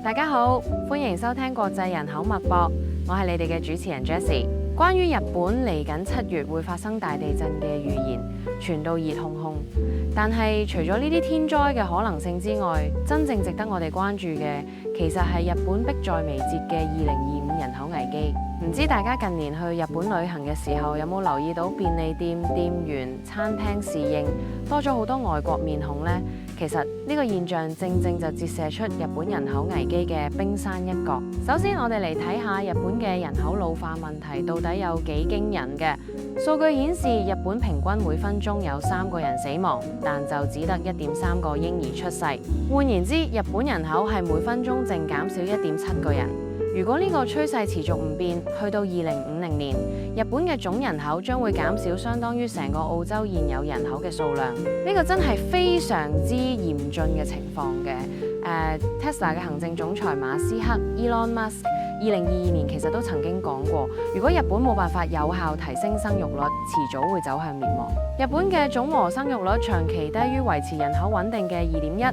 大家好，歡迎收聽國際人口脈搏，我係你哋嘅主持人 Jessie。關於日本嚟緊7月會發生大地震嘅預言，傳到熱烘烘。但係除咗呢啲天災嘅可能性之外，真正值得我哋關注嘅，其實係日本迫在眉睫嘅2025人口危機。唔知大家近年去日本旅行嘅時候，有冇留意到便利店店員、餐廳侍應多咗好多外國面孔呢？其實呢個現象正正就折射出日本人口危機嘅冰山一角。首先，我哋嚟睇下日本嘅人口老化問題到底有幾驚人嘅。數據顯示，日本平均每分鐘有3個人死亡，但就只得1.3個嬰兒出世。換言之，日本人口係每分鐘淨減少1.7個人。如果呢個趨勢持續唔變，去到2050年，日本嘅總人口將會減少相當於成個澳洲現有人口嘅數量。呢個真係非常之嚴峻嘅情況嘅。Tesla 嘅行政總裁馬斯克 Elon Musk 2022年其實都曾經講過，如果日本冇辦法有效提升生育率，遲早會走向滅亡。日本嘅總和生育率長期低於維持人口穩定嘅2.1，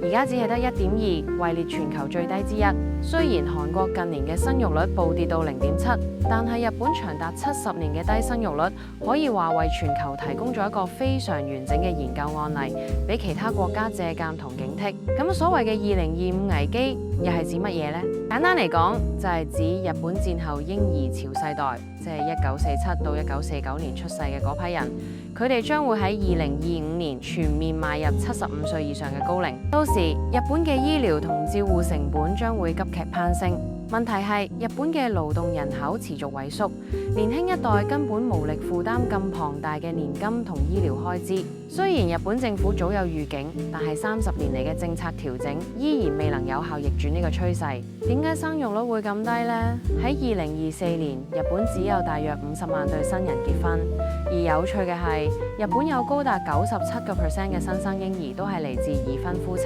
而家只係得1.2，位列全球最低之一。雖然韓國近年嘅生育率暴跌到0.7，但係日本長達70年嘅低生育率，可以話為全球提供咗一個非常完整嘅研究案例，俾其他國家借鑑同警惕。咁所謂嘅2025危機又係指乜嘢呢？簡單嚟講，就係指日本戰後嬰兒潮世代，即係1947到1949年出世嘅嗰批人，佢哋將會喺2025年全面邁入75歲以上嘅高齡。到時日本嘅醫療同照護成本將會急劇攀升。問題係日本嘅勞動人口持續萎縮，年輕一代根本無力負擔咁龐大嘅年金同醫療開支。雖然日本政府早有預警，但係30年嚟嘅政策調整依然未能有效逆轉呢個趨勢。點解生育率會咁低呢？喺2024年，日本只有大約50萬對新人結婚，而有趣嘅係，日本有高達97% 嘅新生嬰兒都係嚟自已婚夫妻，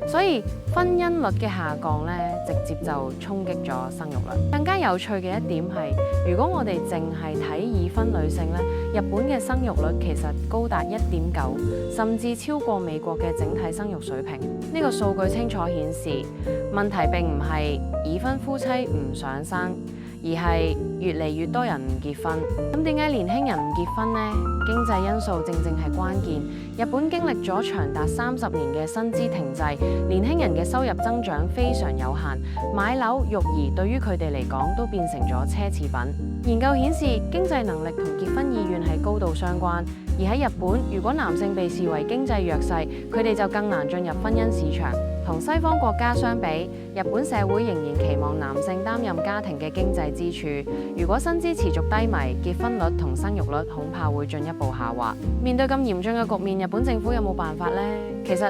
所以婚姻率嘅下降直接就衝擊咗生育率。更加有趣嘅一點係，如果我哋淨係睇已婚女性日本嘅生育率其實高達1.9，甚至超過美國嘅整體生育水平。呢個數據清楚顯示，問題並唔係已婚夫妻唔想生，而係越嚟越多人唔結婚。咁點解年輕人唔結婚呢？經濟因素正正係關鍵。日本經歷咗長達30年嘅薪資停滯，年輕人嘅收入增長非常有限，買樓育兒對於佢哋嚟講都變成咗奢侈品。研究顯示，經濟能力同結婚意願係高度相關。而喺日本，如果男性被視為經濟弱勢，佢哋就更難進入婚姻市場。同西方國家相比，日本社會仍然期望男性擔任家庭嘅經濟支柱。如果薪資持續低迷，結婚率同生育率恐怕會進一步下滑。面對咁嚴峻嘅局面，日本政府有冇辦法呢？其實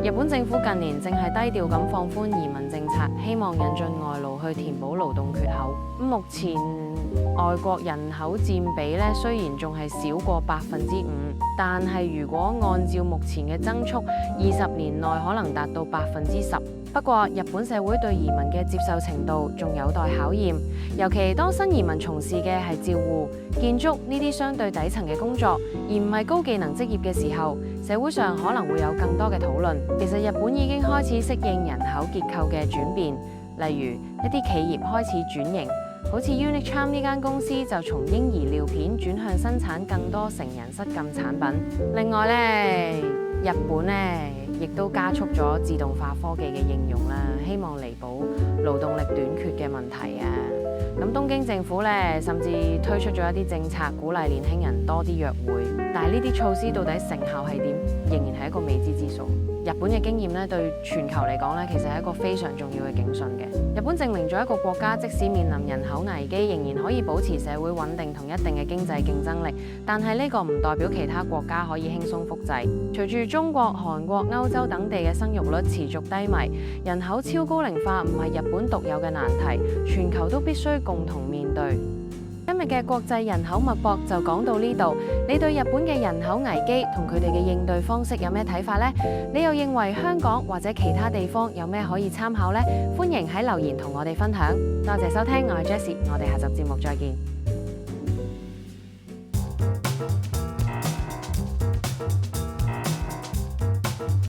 日本政府近年正係低調咁放寬移民政策，希望引進外勞去填補勞動缺口。目前外國人口佔比雖然仲係少過5%，但係如果按照目前嘅增速，20年內可能達到10%。不過日本社會對移民嘅接受程度仲有待考驗，尤其當新移民從事嘅係照護、建築呢啲相對底層嘅工作，而唔係高技能職業嘅時候，社會上可能會有更多嘅討論。其實日本已經開始適應人口結構嘅轉變，例如一啲企業開始轉型。好似 Unicharm 呢間公司就從嬰兒尿片轉向生產更多成人失禁產品。另外日本亦都加速咗自動化科技嘅應用啦，希望彌補勞動力短缺嘅問題啊。咁東京政府甚至推出咗一啲政策，鼓勵年輕人多啲約會。但係呢啲措施到底成效係點，仍然係一個未知之數。日本嘅經驗對全球嚟講其實係一個非常重要嘅警訊嘅。日本證明咗一個國家即使面臨人口危機，仍然可以保持社會穩定同一定嘅經濟競爭力。但係呢個唔代表其他國家可以輕鬆複製。隨住中國、韓國、歐洲等地嘅生育率持續低迷，人口超高齡化唔係日本獨有嘅難題，全球都必須共同面對。今日嘅國際人口脈搏就講到呢度。你對日本嘅人口危機同佢哋嘅應對方式有咩睇法呢？你又認為香港或者其他地方有咩可以參考呢？歡迎喺留言同我哋分享。多謝收聽，我係 Jessie，我哋下集節目再見。